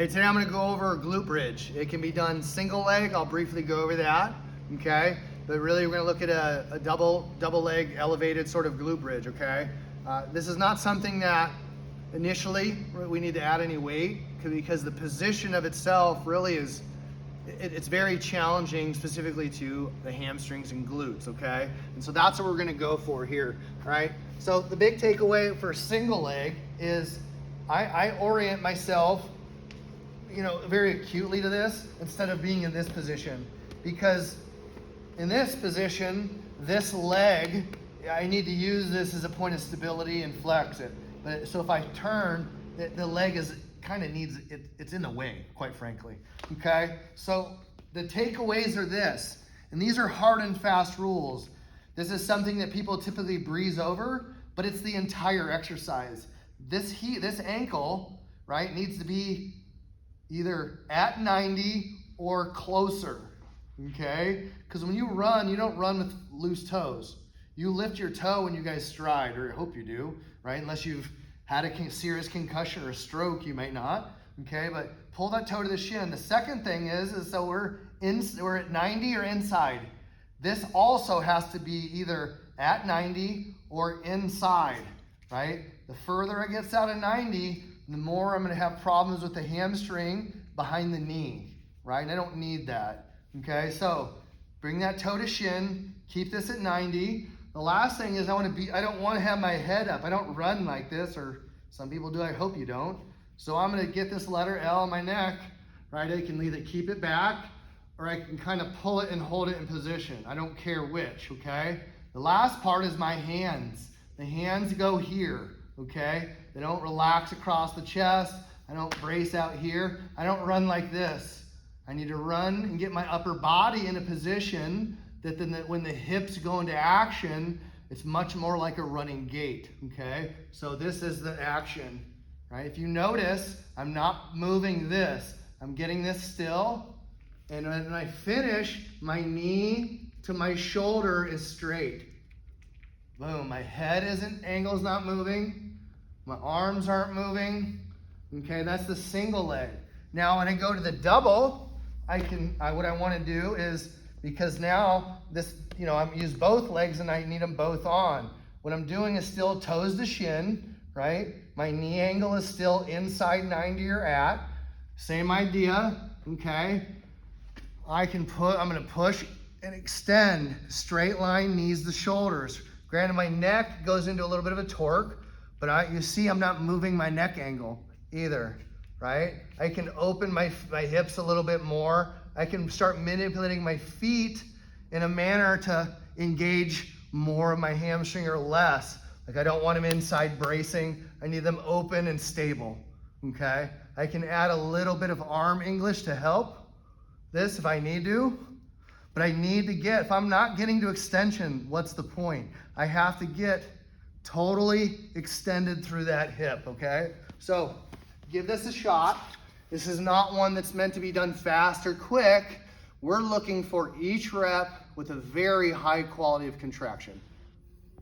Hey, today I'm going to go over a glute bridge. It can be done single leg. I'll briefly go over that, okay? But really we're going to look at a double leg elevated sort of glute bridge, okay? This is not something that initially we need to add any weight because the position of itself really is, it's very challenging specifically to the hamstrings and glutes, okay? And so that's what we're going to go for here, right? So the big takeaway for single leg is I orient myself very acutely to this instead of being in this position, because in this position, this leg, I need to use this as a point of stability and flex it. But so if I turn, the leg is kind of needs, it's in the way, quite frankly, okay? So the takeaways are this, and these are hard and fast rules. This is something that people typically breeze over, but it's the entire exercise. This ankle, right, needs to be either at 90 or closer, okay? Because when you run, you don't run with loose toes. You lift your toe when you guys stride, or I hope you do, right? Unless you've had a serious concussion or a stroke, you might not, okay? But pull that toe to the shin. The second thing is so we're at 90 or inside. This also has to be either at 90 or inside, right? The further it gets out of 90, the more I'm going to have problems with the hamstring behind the knee, right? And I don't need that, okay? So bring that toe to shin, keep this at 90. The last thing is I don't want to have my head up. I don't run like this, or some people do, I hope you don't. So I'm going to get this letter L on my neck, right? I can either keep it back or I can kind of pull it and hold it in position. I don't care which, okay? The last part is my hands. The hands go here, okay? They don't relax across the chest. I don't brace out here. I don't run like this. I need to run and get my upper body in a position that then when the hips go into action, it's much more like a running gait, okay? So this is the action, right? If you notice, I'm not moving this. I'm getting this still. And when I finish, my knee to my shoulder is straight. Boom, my head angle's not moving. My arms aren't moving. Okay, that's the single leg. Now when I go to the double, what I want to do is, because now this, I'm use both legs and I need them both on. What I'm doing is still toes to shin, right? My knee angle is still inside 90 or at. Same idea, okay? I'm going to push and extend, straight line, knees to shoulders. Granted, my neck goes into a little bit of a torque, but you see I'm not moving my neck angle either, right? I can open my hips a little bit more. I can start manipulating my feet in a manner to engage more of my hamstring or less. Like I don't want them inside bracing. I need them open and stable, okay? I can add a little bit of arm English to help this if I need to, but I need to if I'm not getting to extension, what's the point? I have to get totally extended through that hip, okay? So give this a shot. This is not one that's meant to be done fast or quick. We're looking for each rep with a very high quality of contraction.